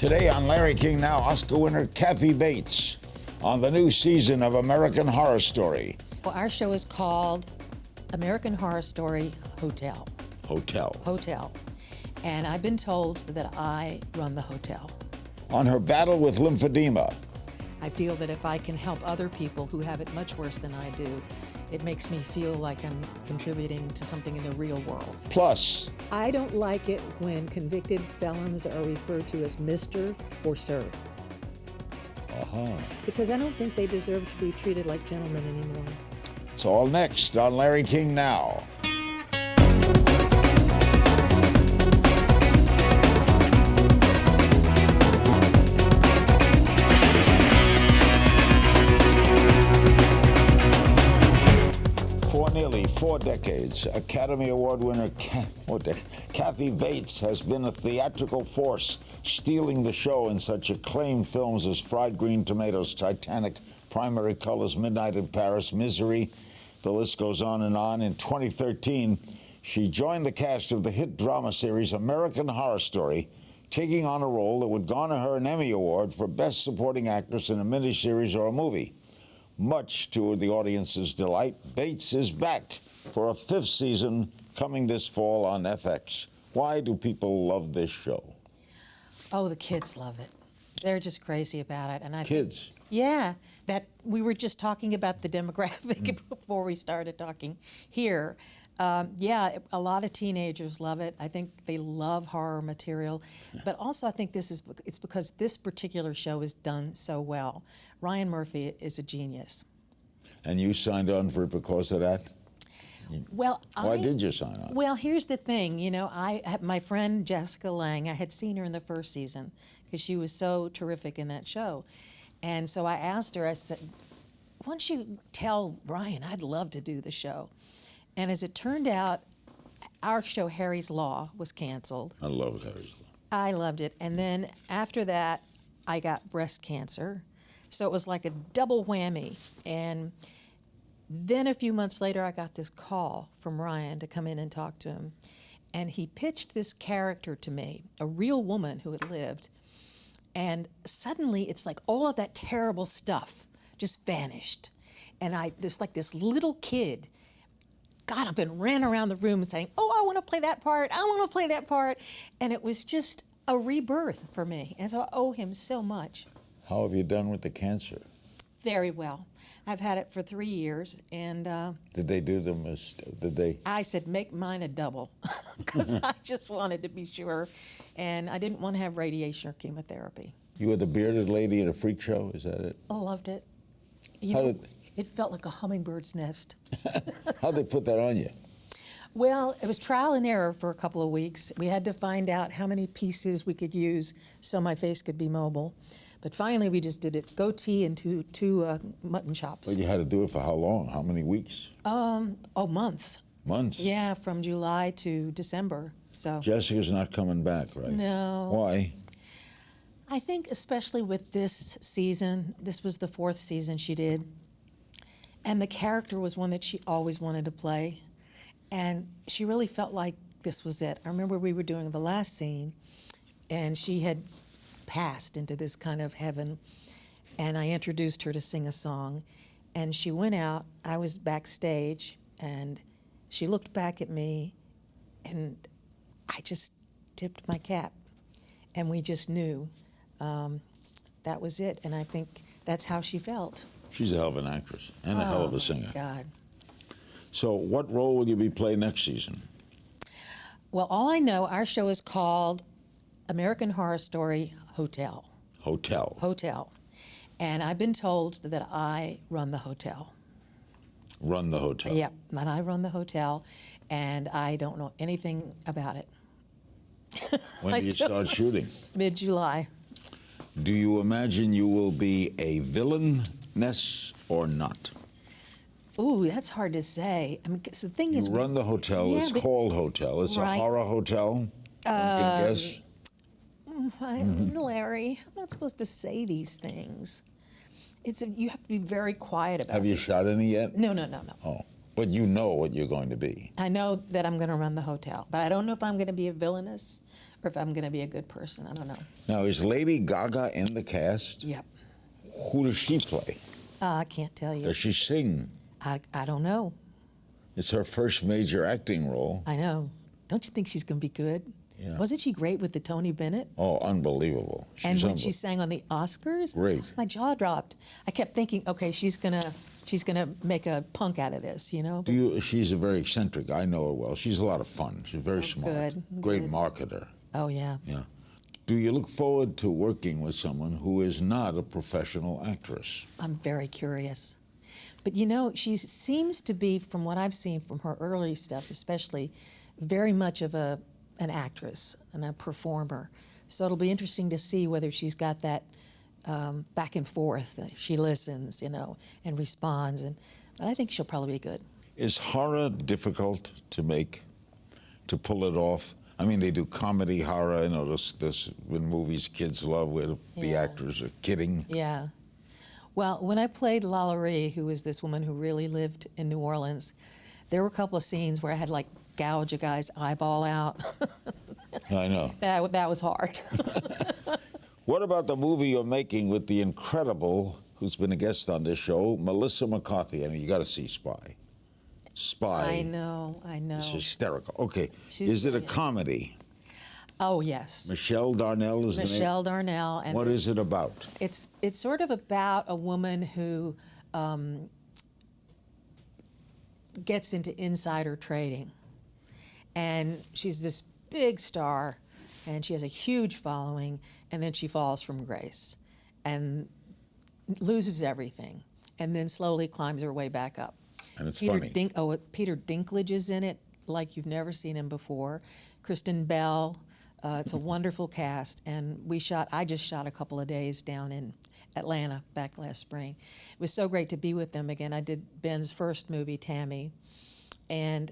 Today on Larry King Now, Oscar winner Kathy Bates on the new season of American Horror Story. Well, our show is called American Horror Story Hotel. Hotel. And I've been told that I run the hotel. On her battle with lymphedema. I feel that if I can help other people who have it much worse than I do, it makes me feel like I'm contributing to something in the real world. Plus, I don't like it when convicted felons are referred to as Mr. or Sir. Because I don't think they deserve to be treated like gentlemen anymore. it's all next on Larry King Now. For nearly 4 decades, Academy Award winner Kathy Bates has been a theatrical force, stealing the show in such acclaimed films as Fried Green Tomatoes, Titanic, Primary Colors, Midnight in Paris, Misery. The list goes on and on. In 2013, she joined the cast of the hit drama series American Horror Story, taking on a role that would garner her an Emmy Award for Best Supporting Actress in a miniseries or a movie. Much to the audience's delight, Bates is back for a 5th season coming this fall on FX. Why do people love this show? Oh, the kids love it. They're just crazy about it. And Kids? Yeah, that we were just talking about the demographic before we started talking here. Yeah, a lot of teenagers love it. I think they love horror material, but also I think it's because this particular show is done so well. Ryan Murphy is a genius. And you signed on for it because of that? Well, Why did you sign on? Well, here's the thing. You know, my friend Jessica Lange, I had seen her in the first season because she was so terrific in that show. And so I asked her, I said, why don't you tell Ryan I'd love to do the show? And as it turned out, our show, Harry's Law, was canceled. I love Harry's Law. I loved it. And then after that, I got breast cancer. So it was like a double whammy. And then a few months later, I got this call from Ryan to come in and talk to him. And he pitched this character to me, a real woman who had lived. And suddenly, it's like all of that terrible stuff just vanished. And there's like this little kid got up and ran around the room saying, oh, I want to play that part. I want to play that part. And it was just a rebirth for me. And so I owe him so much. How have you done with the cancer? Very well. I've had it for 3 years, and Did they do them did they? I said, make mine a double, because I just wanted to be sure, and I didn't want to have radiation or chemotherapy. You were the bearded lady at a freak show, is that it? I loved it. It felt like a hummingbird's nest. How'd they put that on you? Well, it was trial and error for a couple of weeks. We had to find out how many pieces we could use so my face could be mobile. But finally, we just did it. Goatee and two mutton chops. Well, you had to do it for how long? How many weeks? Months. Months? Yeah, from July to December. So Jessica's not coming back, right? No. Why? I think especially with this season, this was the 4th season she did, and the character was one that she always wanted to play, and she really felt like this was it. I remember we were doing the last scene, and she had passed into this kind of heaven, and I introduced her to sing a song, and she went out. I was backstage, and she looked back at me, and I just tipped my cap, and we just knew that was it, and I think that's how she felt. She's a hell of an actress and a hell of a singer. Oh, God. So what role will you be playing next season? Well, all I know, our show is called American Horror Story Hotel. Hotel. And I've been told that I run the hotel. Run the hotel? Yep, that I run the hotel, and I don't know anything about it. When do you start shooting? Mid-July. Do you imagine you will be a villainess or not? Ooh, that's hard to say. I mean, 'cause the thing is, You run the hotel. Yeah, It's but- called Hotel. It's Right. a horror hotel. You can guess. Larry, I'm not supposed to say these things. You have to be very quiet about it. Have you shot any yet? No. Oh. But you know what you're going to be. I know that I'm going to run the hotel, but I don't know if I'm going to be a villainess or if I'm going to be a good person. I don't know. Now, is Lady Gaga in the cast? Yep. Who does she play? I can't tell you. Does she sing? I don't know. It's her first major acting role. I know. Don't you think she's going to be good? Yeah. Wasn't she great with the Tony Bennett? Oh, unbelievable. And when she sang on the Oscars, Great. my jaw dropped. I kept thinking, okay, she's gonna make a punk out of this, you know? She's a very eccentric. I know her well. She's a lot of fun. She's very smart. good, Great good. marketer. Oh, yeah. Yeah. Do you look forward to working with someone who is not a professional actress? I'm very curious. But you know, she seems to be, from what I've seen from her early stuff especially, very much of an actress and a performer. So it'll be interesting to see whether she's got that back and forth. She listens, you know, and responds. But I think she'll probably be good. Is horror difficult to make, to pull it off? I mean, they do comedy horror. I know this in movies kids love where the actors are kidding. Yeah. Well, when I played Lalaurie, who was this woman who really lived in New Orleans, there were a couple of scenes where I had like gouge a guy's eyeball out. I know. That was hard. What about the movie you're making with the incredible, who's been a guest on this show, Melissa McCarthy? I mean, you got to see Spy. Spy. I know. It's hysterical. Okay. She's Is it a brilliant. comedy? Oh, yes. Michelle Darnell is the name? Michelle Darnell. And What is it about? It's sort of about a woman who gets into insider trading. And she's this big star, and she has a huge following, and then she falls from grace and loses everything, and then slowly climbs her way back up. And it's Peter funny. Peter Dinklage is in it like you've never seen him before. Kristen Bell. It's a wonderful cast, and I just shot a couple of days down in Atlanta back last spring. It was so great to be with them again. I did Ben's first movie, Tammy, and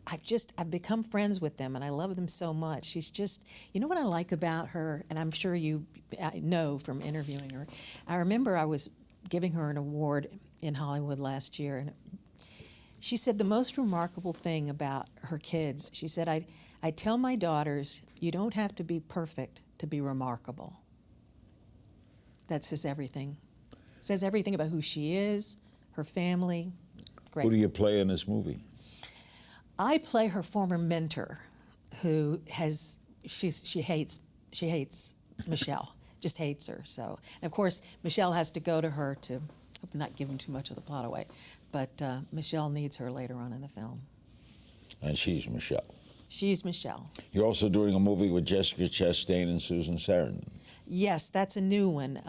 I've become friends with them, and I love them so much. She's just, you know what I like about her, and I'm sure you know from interviewing her. I remember I was giving her an award in Hollywood last year, and she said the most remarkable thing about her kids, she said, I tell my daughters, you don't have to be perfect to be remarkable. That says everything. Says everything about who she is, her family. Great. Who do you play in this movie? I play her former mentor, who she hates Michelle, just hates her. So, and of course, Michelle has to go to her to, hope I'm not giving too much of the plot away, but Michelle needs her later on in the film. And she's Michelle. She's Michelle. You're also doing a movie with Jessica Chastain and Susan Sarandon. Yes, that's a new one.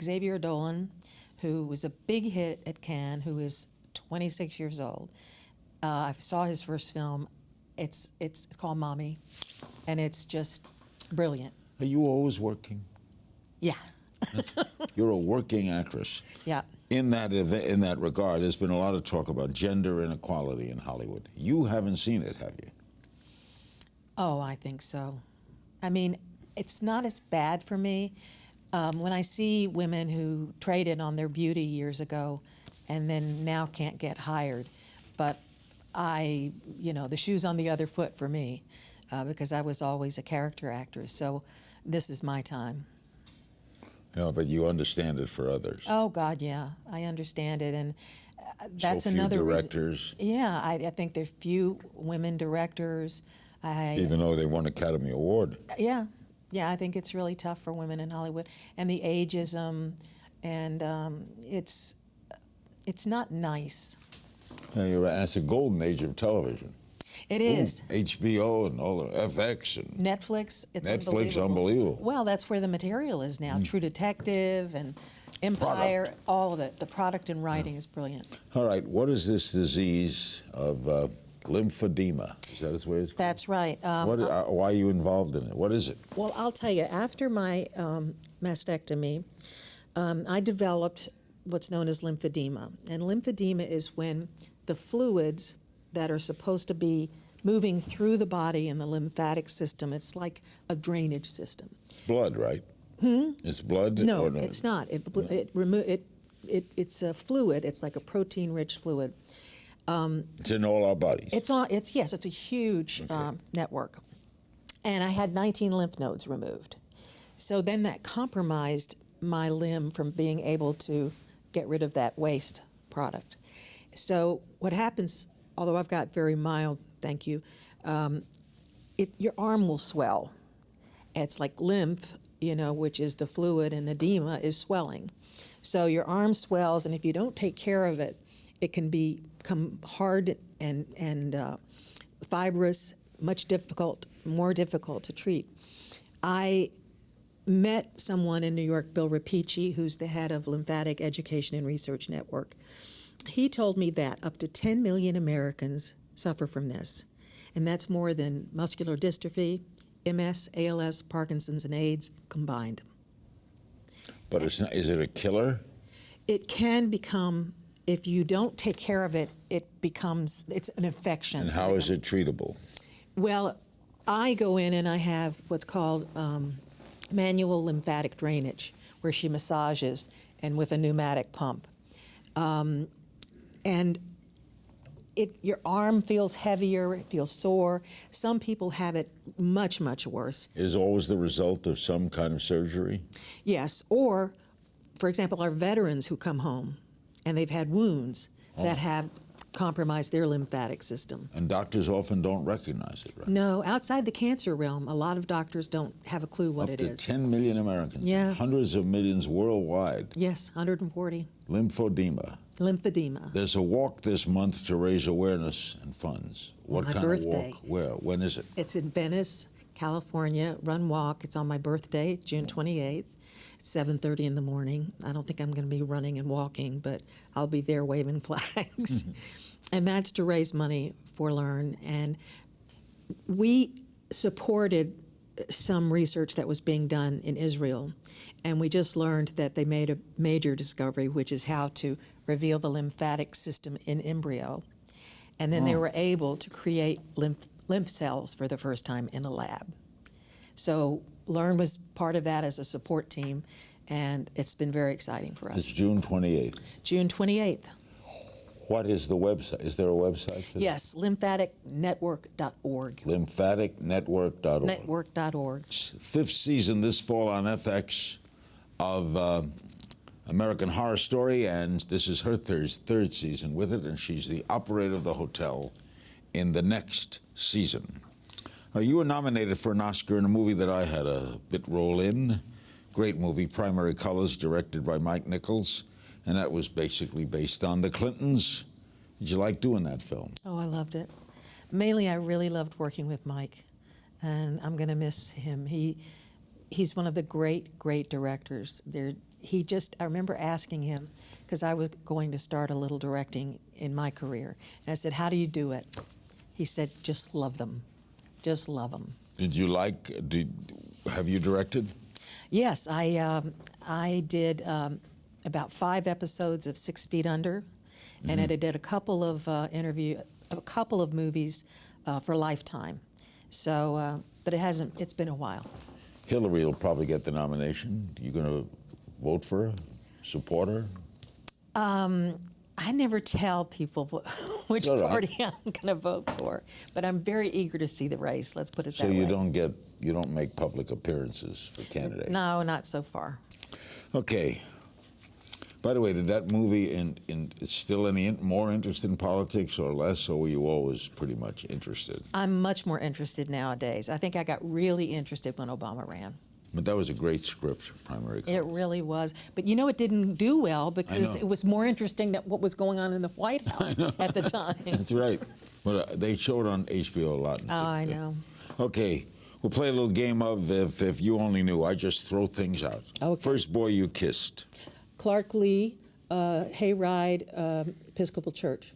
Xavier Dolan, who was a big hit at Cannes, who is 26 years old. I saw his first film. It's called Mommy, and it's just brilliant. Are you always working? Yeah. You're a working actress. Yeah. In that regard, there's been a lot of talk about gender inequality in Hollywood. You haven't seen it, have you? Oh, I think so. I mean, it's not as bad for me. When I see women who traded on their beauty years ago and then now can't get hired, but the shoe's on the other foot for me because I was always a character actress. So this is my time. Yeah, but you understand it for others. Oh, God, yeah. I understand it. And that's so few another directors. reason. Yeah, I think there's few women directors. Even though they won Academy Award. Yeah. Yeah, I think it's really tough for women in Hollywood. And the ageism, and it's not nice. Yeah, it's a golden age of television. It is. HBO and all the FX and Netflix, it's Netflix, unbelievable. Well, that's where the material is now. True Detective and Empire, all of it. The product and writing is brilliant. All right, what is this disease of lymphedema? Is that what it's called? That's right. Why are you involved in it? What is it? Well, I'll tell you, after my mastectomy, I developed what's known as lymphedema. And lymphedema is when the fluids that are supposed to be moving through the body in the lymphatic system, it's like a drainage system. Blood, right? It's blood? No, or no? it's not. It's a fluid. It's like a protein-rich fluid. It's in all our bodies. It's a huge network. And I had 19 lymph nodes removed. So then that compromised my limb from being able to get rid of that waste product. So what happens, although I've got very mild, thank you, your arm will swell. It's like lymph, which is the fluid, and edema is swelling. So your arm swells, and if you don't take care of it, it can become hard and fibrous, more difficult to treat. I met someone in New York, Bill Rapici, who's the head of Lymphatic Education and Research Network. He told me that up to 10 million Americans suffer from this, and that's more than muscular dystrophy, MS, ALS, Parkinson's, and AIDS combined. But is it a killer? It can become, if you don't take care of it, it's an infection. And how is it treatable? Well, I go in and I have what's called manual lymphatic drainage, where she massages and with a pneumatic pump. And your arm feels heavier, it feels sore. Some people have it much, much worse. Is always the result of some kind of surgery? Yes, or, for example, our veterans who come home and they've had wounds that have compromised their lymphatic system. And doctors often don't recognize it, right? No, outside the cancer realm, a lot of doctors don't have a clue what it is. Up to 10 million Americans. Yeah. Hundreds of millions worldwide. Yes, 140. Lymphedema. Lymphedema. There's a walk this month to raise awareness and funds. What My kind birthday. of walk? Where? When is it? It's in Venice, California. Run walk. It's on my birthday, June 28th. It's 7:30 in the morning. I don't think I'm going to be running and walking, but I'll be there waving flags. And that's to raise money for Learn. And we supported some research that was being done in Israel, and we just learned that they made a major discovery, which is how to reveal the lymphatic system in embryo. And then they were able to create lymph cells for the first time in a lab. So Learn was part of that as a support team, and it's been very exciting for us. It's June 28th. June 28th. What is the website? Is there a website for that? Yes, lymphaticnetwork.org. Lymphaticnetwork.org. Network.org. Fifth season this fall on FX of American Horror Story, and this is her third season with it, and she's the operator of the hotel in the next season. You were nominated for an Oscar in a movie that I had a bit role in. Great movie, Primary Colors, directed by Mike Nichols, and that was basically based on the Clintons. Did you like doing that film? Oh, I loved it. Mainly, I really loved working with Mike, and I'm going to miss him. He's one of the great, great directors. I remember asking him, because I was going to start a little directing in my career, and I said, how do you do it? He said, just love them. Just love them. Have you directed? Yes, I did about 5 episodes of 6 Feet Under, and I did a couple of movies for Lifetime. So, but it's been a while. Hillary will probably get the nomination. You going to vote for her? Support her? I never tell people which party I'm going to vote for, but I'm very eager to see the race. Let's put it that way. So you don't make public appearances for candidates? No, not so far. Okay. By the way, did that movie instill any more interest in politics or less, or were you always pretty much interested? I'm much more interested nowadays. I think I got really interested when Obama ran. But that was a great script, Primary Colors. It really was. But it didn't do well because it was more interesting than what was going on in the White House at the time. That's right. But they showed on HBO a lot. Oh, I know. Okay. We'll play a little game of If You Only Knew. I just throw things out. Okay. First boy you kissed. Clark Lee, Hayride, Episcopal Church.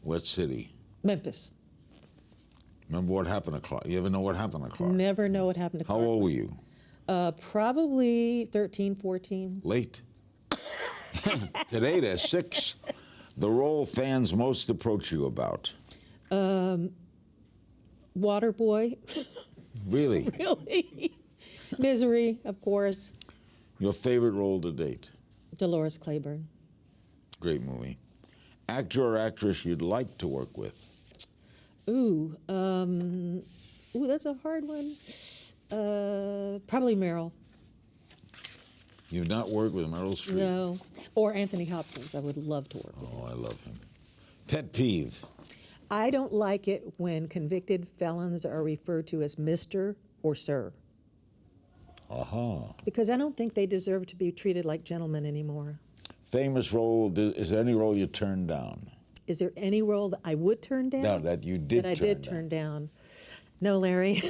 What city? Memphis. Remember what happened to Clark? You ever know what happened to Clark? Never know what happened to Clark. How old were you? Probably 13, 14. Late. Today they're 6. The role fans most approach you about? Waterboy. Really? Really? Misery, of course. Your favorite role to date? Dolores Claiborne. Great movie. Actor or actress you'd like to work with? Ooh, that's a hard one. Probably Meryl. You've not worked with Meryl Streep? No. Or Anthony Hopkins. I would love to work with him. Oh, I love him. Pet peeve? I don't like it when convicted felons are referred to as Mr. or Sir. Because I don't think they deserve to be treated like gentlemen anymore. Famous role, is there any role you turned down? Is there any role that I would turn down? No, that you did that I did turn down. No, Larry.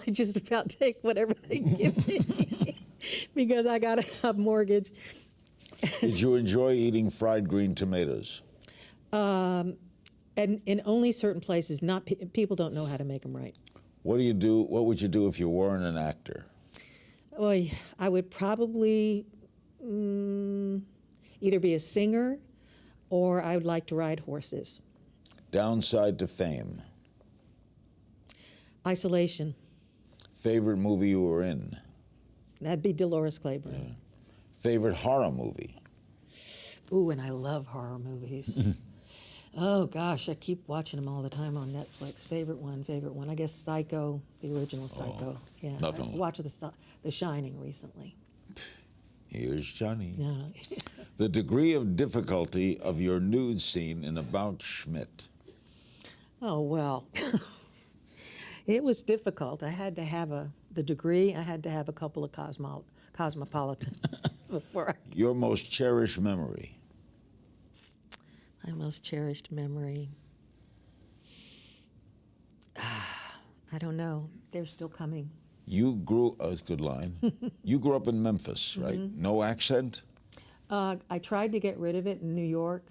I just about take whatever they give me because I got a mortgage. Did you enjoy eating fried green tomatoes? And in only certain places. Not people don't know how to make them right. What do you do? What would you do if you weren't an actor? Oy, I would probably either be a singer or I would like to ride horses. Downside to fame? Isolation. Favorite movie you were in? That'd be Dolores Claiborne. Yeah. Favorite horror movie? Ooh, and I love horror movies. Oh, gosh, I keep watching them all the time on Netflix. Favorite one. I guess Psycho, the original Psycho. Yeah, nothing. I watched The Shining recently. Here's Johnny. Yeah. The degree of difficulty of your nude scene in About Schmidt? Oh, well, it was difficult. I had to have the degree. I had to have a couple of Cosmopolitan before Your most cherished memory? My most cherished memory. I don't know. They're still coming. You grew, oh, it's a good line. You grew up in Memphis, right? No accent? I tried to get rid of it in New York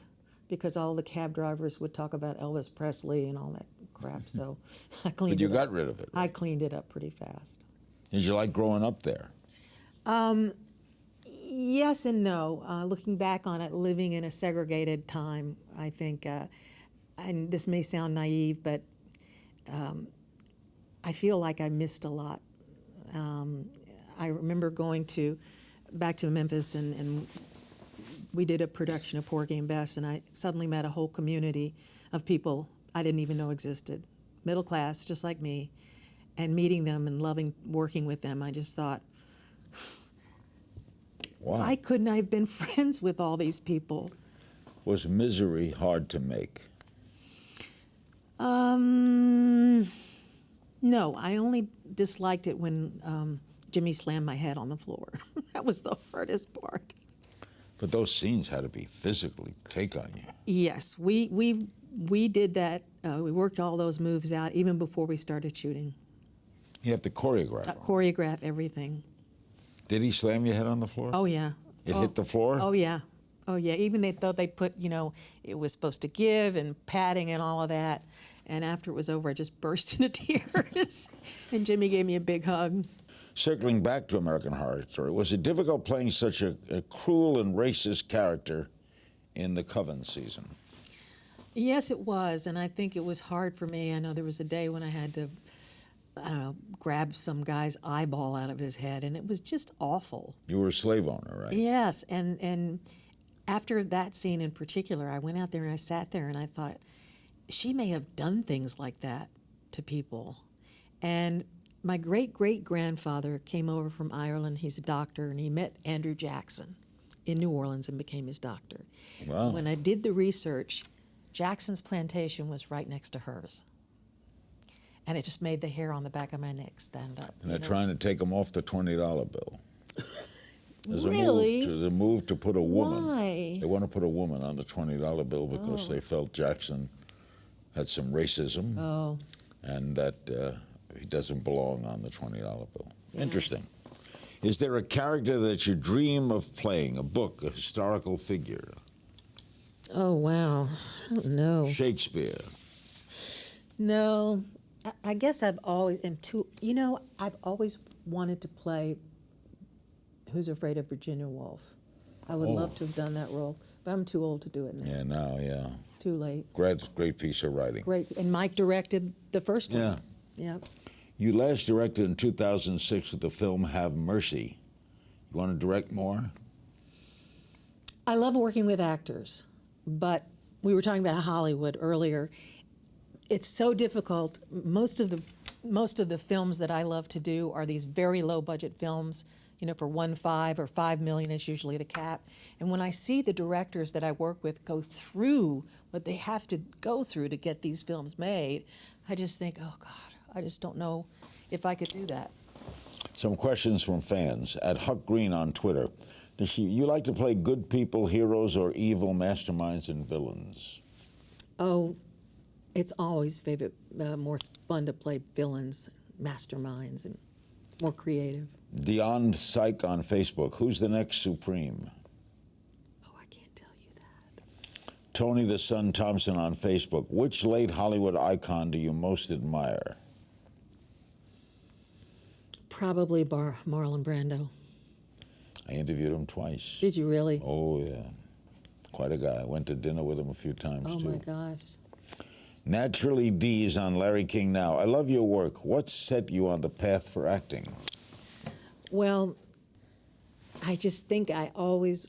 because all the cab drivers would talk about Elvis Presley and all that crap, so I cleaned it up. But you got rid of it, right? I cleaned it up pretty fast. Did you like growing up there? Yes and no. Looking back on it, living in a segregated time, I think, and this may sound naive, but I feel like I missed a lot. I remember going back to Memphis, and we did a production of Porgy and Bess, and I suddenly met a whole community of people I didn't even know existed, middle class, just like me, and meeting them and loving working with them. I just thought, Wow. why couldn't I have been friends with all these people? Was misery hard to make? No, I only disliked it when Jimmy slammed my head on the floor. That was the hardest part. But those scenes had to be physically take on you. Yes, we did that. We worked all those moves out even before we started shooting. You have to choreograph. Choreograph everything. Did he slam your head on the floor? Oh yeah. It hit the floor? Oh yeah. Oh yeah. Even though they put, it was supposed to give and padding and all of that. And after it was over, I just burst into tears. And Jimmy gave me a big hug. Circling back to American Horror Story, was it difficult playing such a cruel and racist character in the Coven season? Yes, it was. And I think it was hard for me. I know there was a day when I had to, grab some guy's eyeball out of his head. And it was just awful. You were a slave owner, right? Yes. And after that scene in particular, I went out there and I sat there and I thought, she may have done things like that to people. And my great-great-grandfather came over from Ireland. He's a doctor, and he met Andrew Jackson in New Orleans and became his doctor. Wow. When I did the research, Jackson's plantation was right next to hers. And it just made the hair on the back of my neck stand up. And they're trying to take him off the $20 bill. There's Really? a move to put a woman. Why? They want to put a woman on the $20 bill because they felt Jackson had some racism and that he doesn't belong on the $20 bill. Yeah. Interesting. Is there a character that you dream of playing, a book, a historical figure? Oh, wow. I don't know. Shakespeare. No. I guess I've always wanted to play Who's Afraid of Virginia Woolf. I would love to have done that role, but I'm too old to do it now. Yeah. Too late. Great piece of writing. Great. And Mike directed the first one. Yeah. You last directed in 2006 with the film Have Mercy. You want to direct more? I love working with actors, but we were talking about Hollywood earlier. It's so difficult. Most of the films that I love to do are these very low budget films. You know, for 1.5 or 5 million is usually the cap. And when I see the directors that I work with go through what they have to go through to get these films made, I just think, oh God, I just don't know if I could do that. Some questions from fans. At Huck Green on Twitter, does you like to play good people, heroes, or evil masterminds and villains? Oh, it's always more fun to play villains, masterminds, and more creative. Beyond Psych on Facebook, who's the next Supreme? Oh, I can't tell you that. Tony the Son Thompson on Facebook, which late Hollywood icon do you most admire? Probably Marlon Brando. I interviewed him twice. Did you really? Oh, yeah. Quite a guy. Went to dinner with him a few times, too. Oh, my gosh. Naturally D's on Larry King Now. I love your work. What set you on the path for acting? Well, I just think I was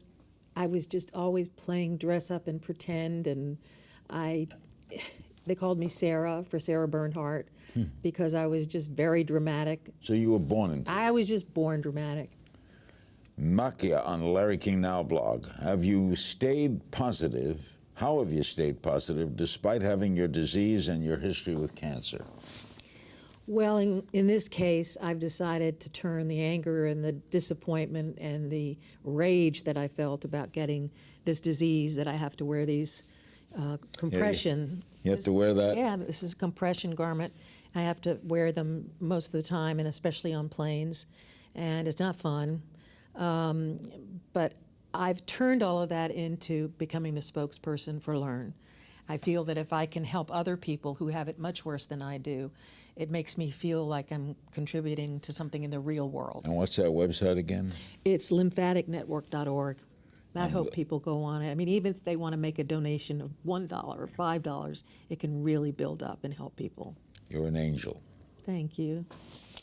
just always playing dress up and pretend, and they called me Sarah for Sarah Bernhardt because I was just very dramatic. So you were born into it. I was just born dramatic. Makia on the Larry King Now blog. Have you stayed positive? How have you stayed positive despite having your disease and your history with cancer? Well, in this case, I've decided to turn the anger and the disappointment and the rage that I felt about getting this disease, that I have to wear these compression. You have to wear that? Yeah, this is a compression garment. I have to wear them most of the time, and especially on planes, and it's not fun. But I've turned all of that into becoming the spokesperson for Learn. I feel that if I can help other people who have it much worse than I do, it makes me feel like I'm contributing to something in the real world. And what's that website again? It's lymphaticnetwork.org. I hope people go on it. I mean, even if they want to make a donation of $1 or $5, it can really build up and help people. You're an angel. Thank you.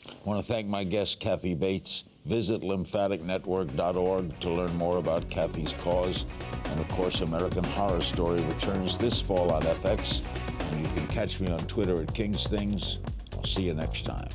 I want to thank my guest, Kathy Bates. Visit lymphaticnetwork.org to learn more about Kathy's cause. And of course, American Horror Story returns this fall on FX. And you can catch me on Twitter at King's Things. I'll see you next time.